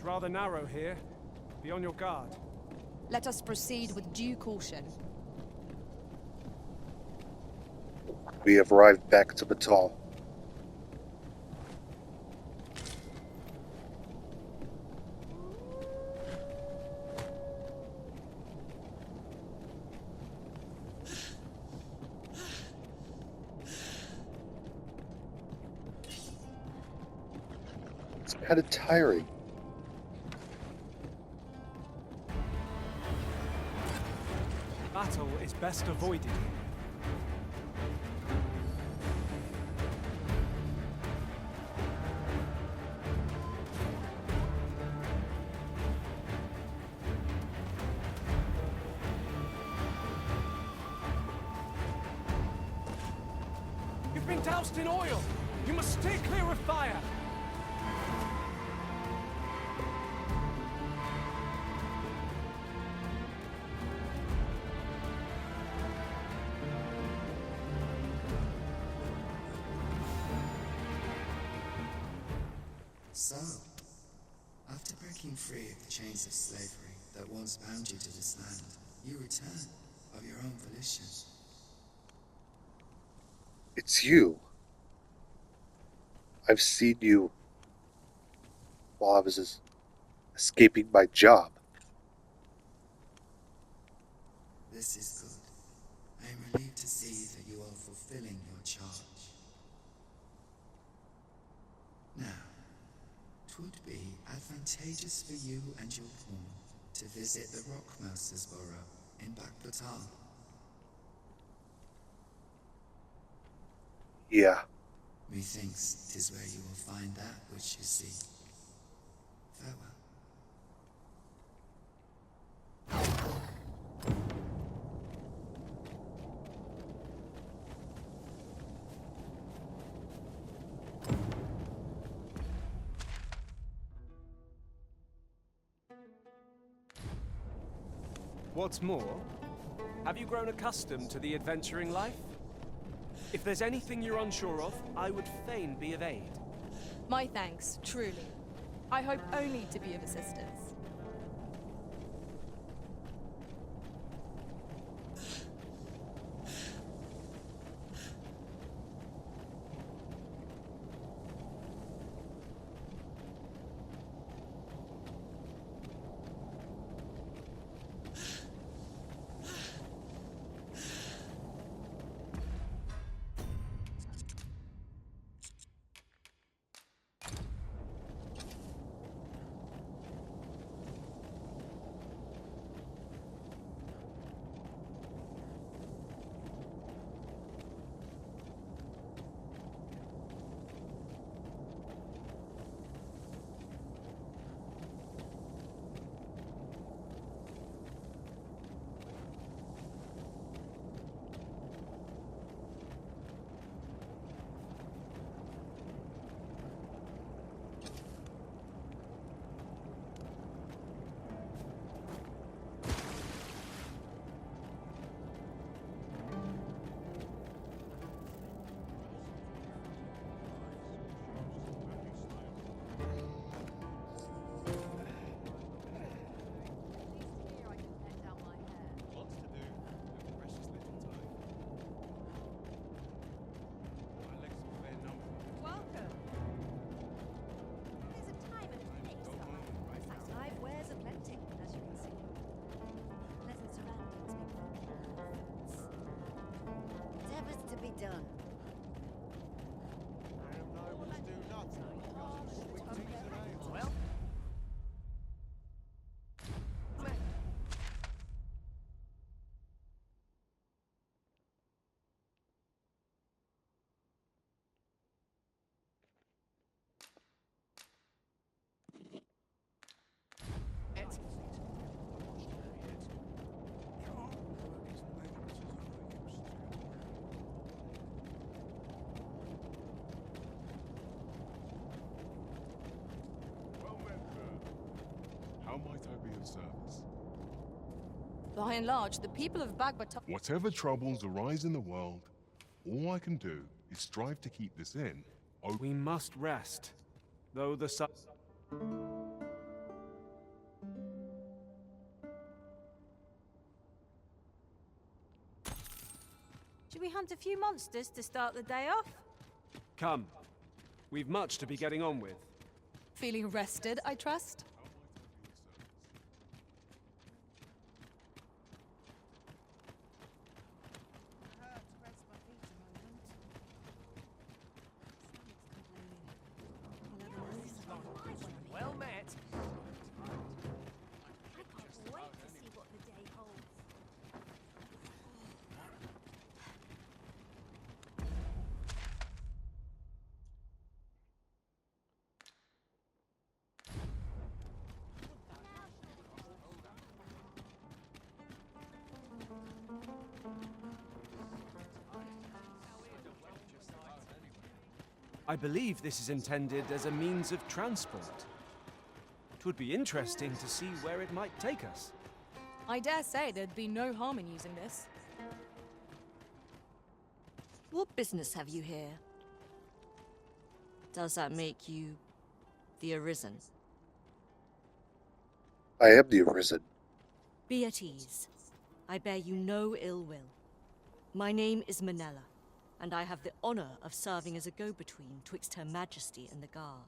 It's rather narrow here. Be on your guard. Let us proceed with due caution. We have arrived back to Batal. It's kind of tiring. Battle is best avoided. You've been doused in oil! You must stay clear of fire! So, after breaking free of the chains of slavery that once bound you to this land, you return of your own volition. It's you. I've seen you while I was escaping my job. This is good. I am relieved to see that you are fulfilling your charge. Now, 'twould be advantageous for you and your pawn to visit the Rockmouser's burrow in Backbatal. Yeah. Methinks 'tis where you will find that which you seek. Farewell. What's more, have you grown accustomed to the adventuring life? If there's anything you're unsure of, I would fain be of aid. My thanks, truly. I hope only to be of assistance. Done. Well, How might I be of service? By and large, the people of Bagbatal... Whatever troubles arise in the world, all I can do is strive to keep this inn open. We must rest, though the sun... Should we hunt a few monsters to start the day off? Come. We've much to be getting on with. Feeling rested, I trust? Well met. I can't wait to see what the day holds. I believe this is intended as a means of transport. It would be interesting to see where it might take us. I dare say there'd be no harm in using this. What business have you here? Does that make you the Arisen? I am the Arisen. Be at ease. I bear you no ill will. My name is Manella, and I have the honor of serving as a go-between twixt Her Majesty and the Guard.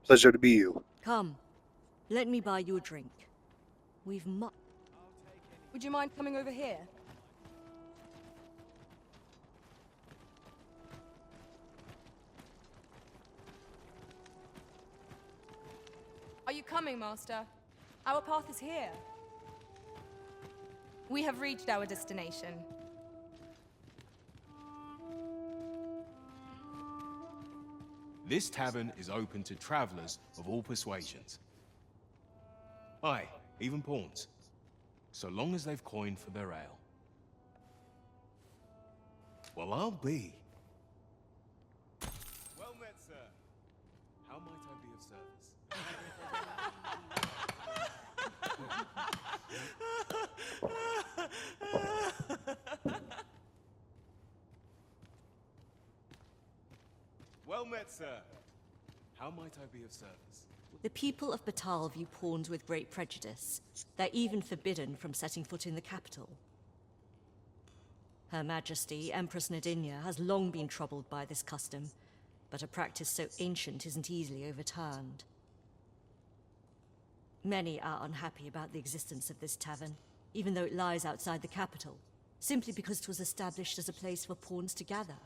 Pleasure to meet you. Come, let me buy you a drink. We've much... Would you mind coming over here? Are you coming, Master? Our path is here. We have reached our destination. This tavern is open to travelers of all persuasions. Aye, even pawns. So long as they've coined for their ale. Well, I'll be. Well met, sir. How might I be of service? Well met, sir. How might I be of service? The people of Batal view pawns with great prejudice. They're even forbidden from setting foot in the capital. Her Majesty, Empress Nadinia, has long been troubled by this custom, but a practice so ancient isn't easily overturned. Many are unhappy about the existence of this tavern, even though it lies outside the capital, simply because it was established as a place for pawns to gather.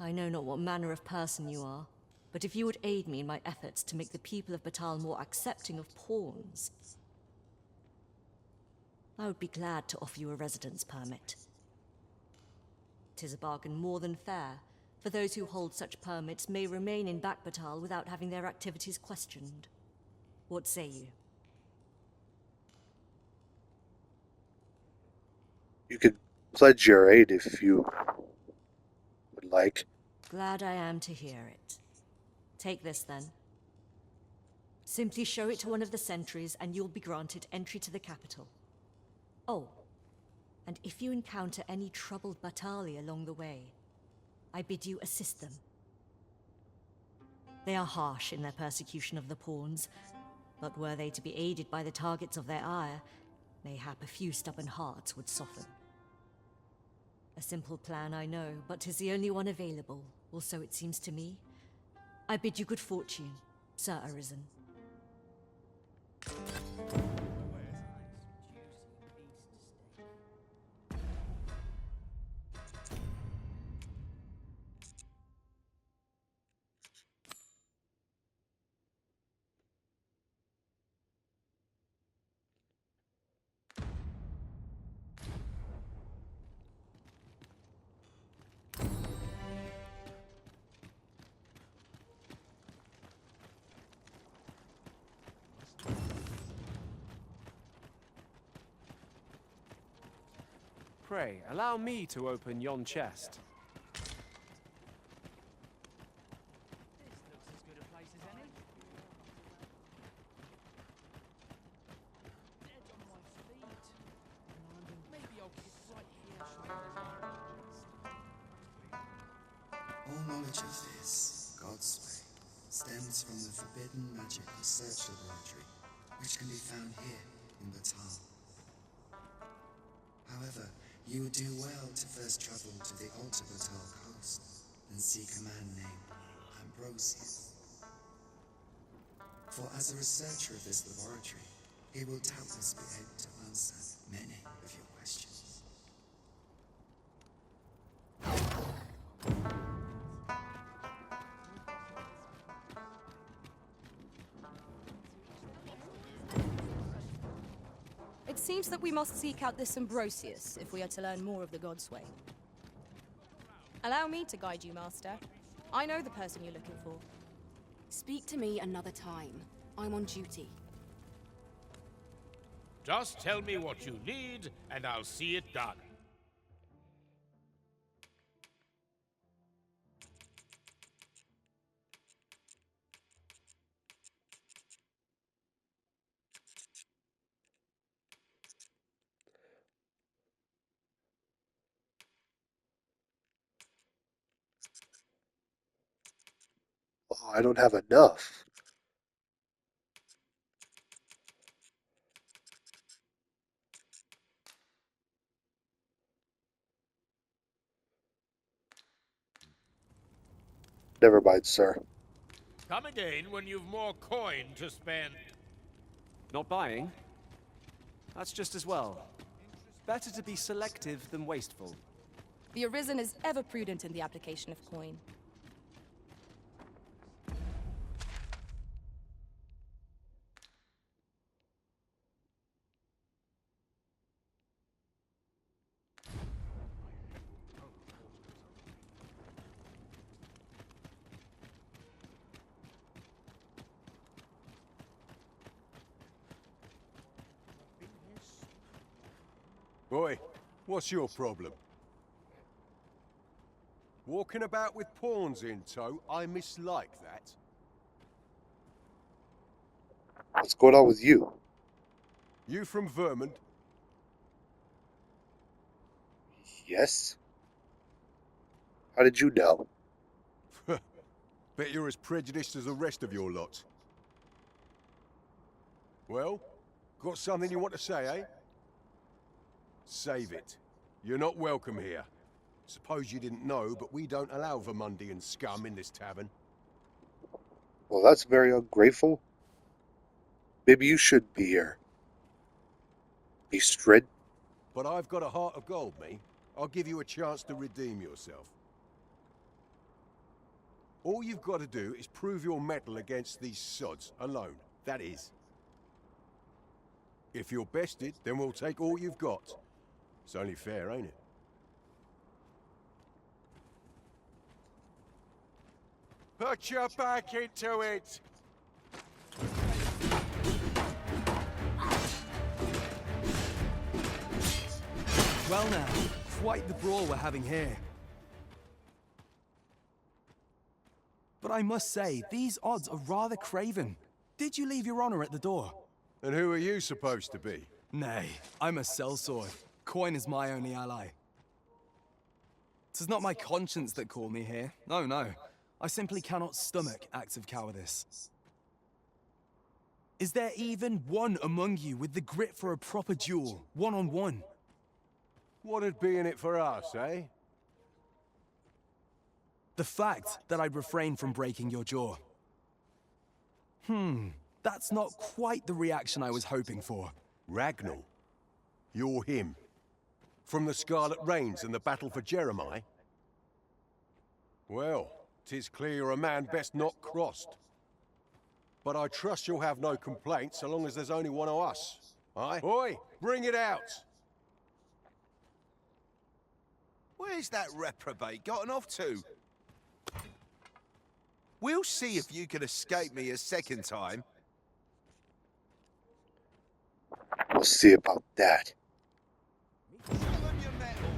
I know not what manner of person you are, but if you would aid me in my efforts to make the people of Batal more accepting of pawns, I would be glad to offer you a residence permit. 'Tis a bargain more than fair, for those who hold such permits may remain in Back Batal without having their activities questioned. What say you? You can pledge your aid if you would like. Glad I am to hear it. Take this, then. Simply show it to one of the sentries, and you'll be granted entry to the capital. Oh, and if you encounter any troubled Batali along the way, I bid you assist them. They are harsh in their persecution of the pawns, but were they to be aided by the targets of their ire, mayhap a few stubborn hearts would soften. A simple plan, I know, but 'tis the only one available, or so it seems to me. I bid you good fortune, Sir Arisen. Pray, allow me to open yon chest. This looks as good a place as any. Dead on my feet. Maybe I'll keep right here. All knowledge of this, God's way, stems from the forbidden magic research laboratory, which can be found here in Batal. However, you would do well to first travel to the Altabatal coast and seek a man named Ambrosius. For as a researcher of this laboratory, he will doubtless be able to answer many of your questions. It seems that we must seek out this Ambrosius if we are to learn more of the God's way. Allow me to guide you, Master. I know the person you're looking for. Speak to me another time. I'm on duty. Just tell me what you need, and I'll see it done. Oh, I don't have enough. Never mind, sir. Come again when you've more coin to spend. Not buying? That's just as well. Better to be selective than wasteful. The Arisen is ever prudent in the application of coin. Oi, what's your problem? Walking about with pawns in tow, I mislike that. What's going on with you? You from Vermont? Yes? How did you know? Bet you're as prejudiced as the rest of your lot. Well, got something you want to say, eh? Save it. You're not welcome here. Suppose you didn't know, but we don't allow Vermundian scum in this tavern. Well, that's very ungrateful. Maybe you shouldn't be here. Eastrid. But I've got a heart of gold, me. I'll give you a chance to redeem yourself. All you've got to do is prove your mettle against these sods, alone. That is. If you're bested, then we'll take all you've got. It's only fair, ain't it? Put your back into it! Well now, quite the brawl we're having here. But I must say, these odds are rather craven. Did you leave your honor at the door? And who are you supposed to be? Nay, I'm a sellsword. Coin is my only ally. 'Tis not my conscience that called me here. No, no. I simply cannot stomach acts of cowardice. Is there even one among you with the grit for a proper duel, one-on-one? What'd be in it for us, eh? The fact that I'd refrain from breaking your jaw. That's not quite the reaction I was hoping for. Ragnall? You're him. From the Scarlet Rains and the battle for Jeremiah? Well, 'tis clear you're a man best not crossed. But I trust you'll have no complaints so long as there's only one of us. Aye? Oi, bring it out! Where's that reprobate gotten off to? We'll see if you can escape me a second time. We'll see about that. Show them your mettle.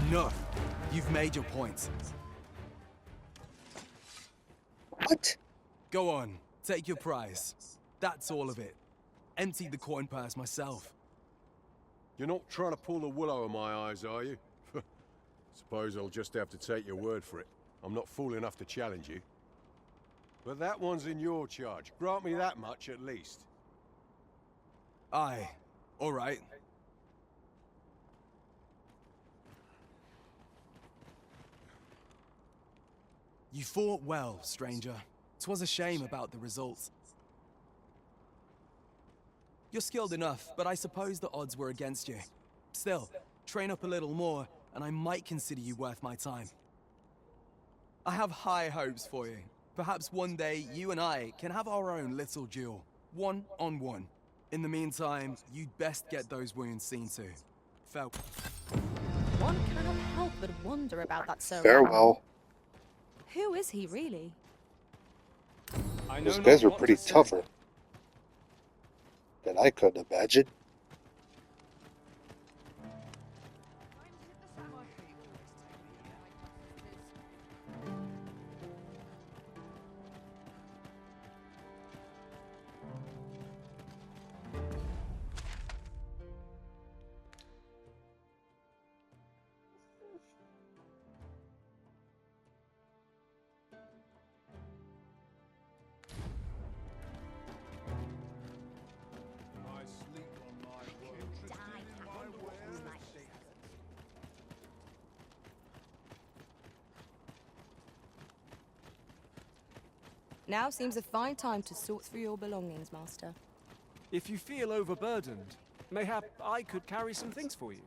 Enough. You've made your point. What? Go on, take your prize. That's all of it. Emptied the coin purse myself. You're not trying to pull the wool over my eyes, are you? Suppose I'll just have to take your word for it. I'm not fool enough to challenge you. But that one's in your charge. Grant me that much at least. Aye. All right. You fought well, stranger. 'Twas a shame about the results. You're skilled enough, but I suppose the odds were against you. Still, train up a little more, and I might consider you worth my time. I have high hopes for you. Perhaps one day, you and I can have our own little duel. One-on-one. In the meantime, you'd best get those wounds seen to. One cannot help but wonder about that Sir Farewell. Who is he, really? Those guys were pretty tougher than I could imagine. Now seems a fine time to sort through your belongings, Master. If you feel overburdened, mayhap I could carry some things for you.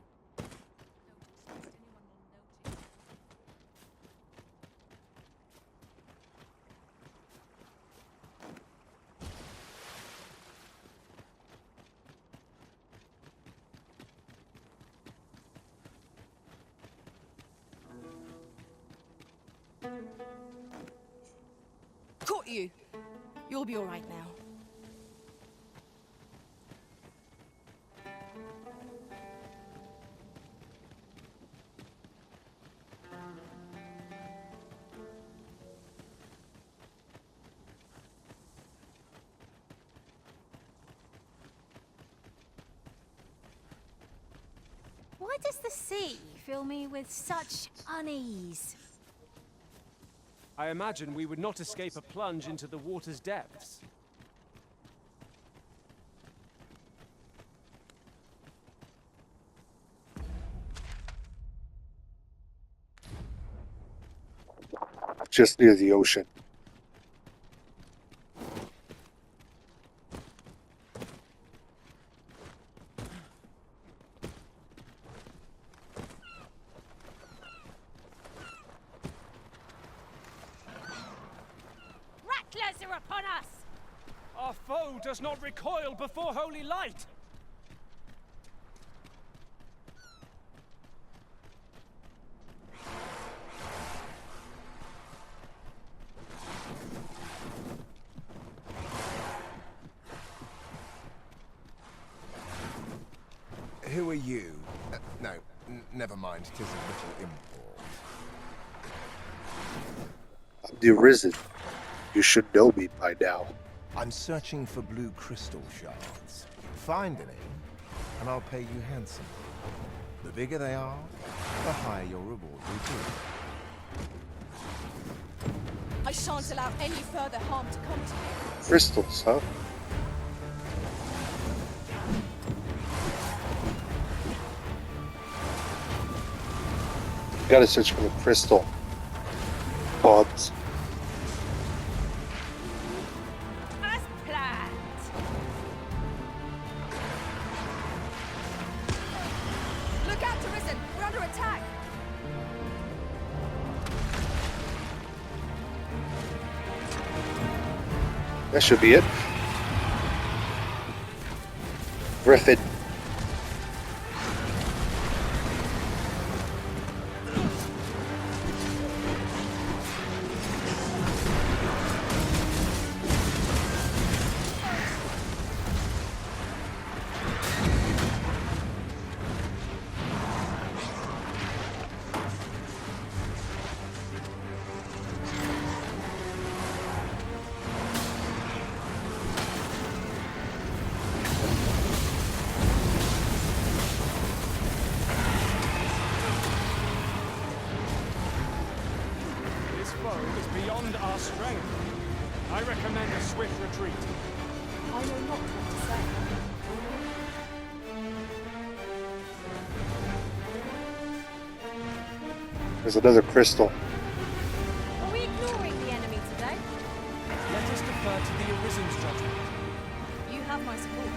Caught you! You'll be all right now. Why does the sea fill me with such unease? I imagine we would not escape a plunge into the water's depths. Just near the ocean. Rattlers are upon us! Our foe does not recoil before holy light! Who are you? No, never mind. 'Tis of little import. I'm the Arisen. You should know me by now. I'm searching for blue crystal shards. Find any, and I'll pay you handsomely. The bigger they are, the higher your reward will be. I shan't allow any further harm to come to you. Crystals, huh? Gotta search for the crystal pods. As planned! Look out, Arisen! We're under attack! That should be it. Griffin. foe is beyond our strength. I recommend a swift retreat. I know not what to say. There's another crystal. Are we ignoring the enemy today? Let us defer to the Arisen's judgment. You have my support.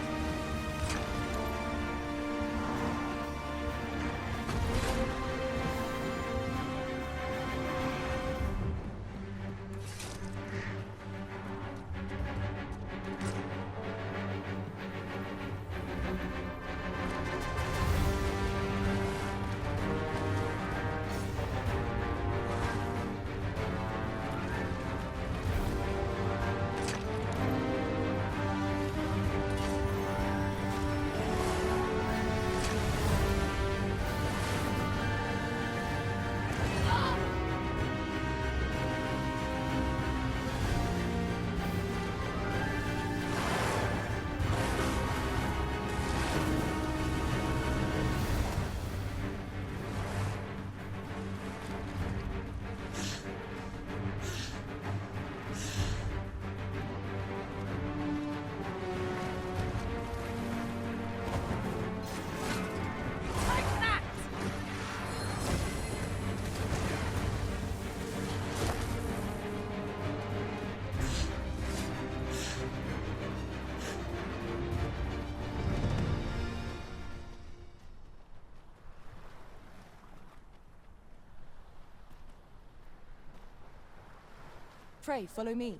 Frey, follow me.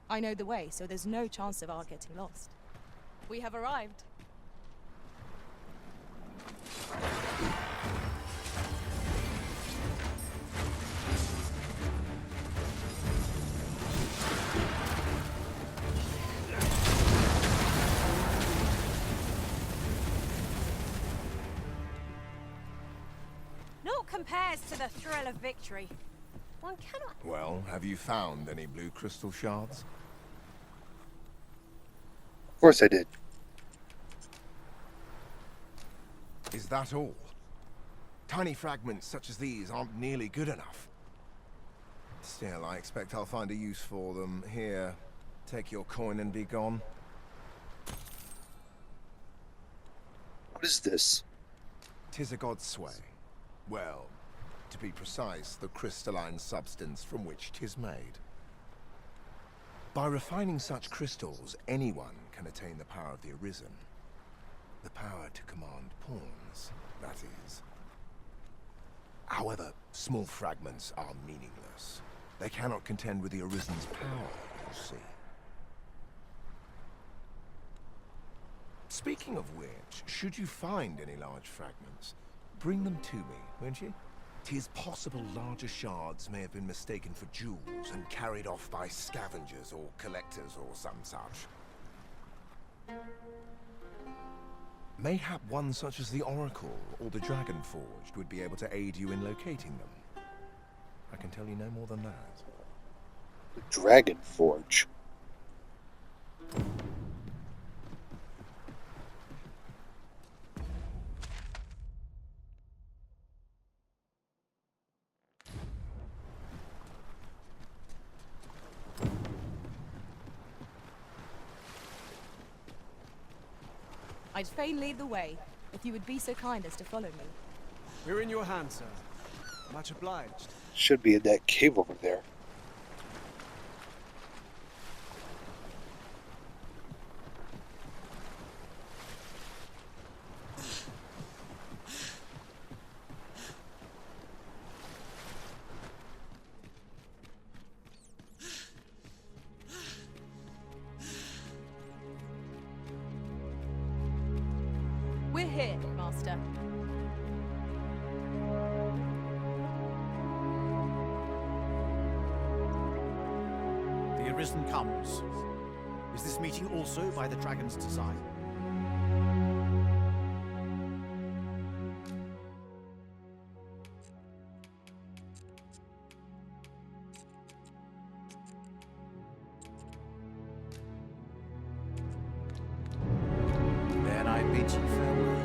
I know the way, so there's no chance of our getting lost. We have arrived. Naught compares to the thrill of victory. One cannot. Well, have you found any blue crystal shards? Of course I did. Is that all? Tiny fragments such as these aren't nearly good enough. Still, I expect I'll find a use for them. Here, take your coin and be gone. What is this? 'Tis a god's sway. Well, to be precise, the crystalline substance from which 'tis made. By refining such crystals, anyone can attain the power of the Arisen. The power to command pawns, that is. However, small fragments are meaningless. They cannot contend with the Arisen's power, you see. Speaking of which, should you find any large fragments, bring them to me, won't you? 'Tis possible larger shards may have been mistaken for jewels and carried off by scavengers or collectors or some such. Mayhap one such as the Oracle or the Dragon Forged would be able to aid you in locating them. I can tell you no more than that. The Dragon Forge. I'd fain lead the way, if you would be so kind as to follow me. We're in your hands, sir. Much obliged. Should be in that cave over there. We're here, Master. The Arisen comes. Is this meeting also by the Dragon's design? Then I bid you farewell.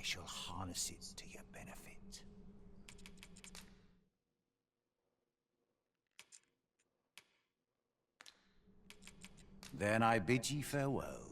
shall harness it to your benefit. Then I bid ye farewell.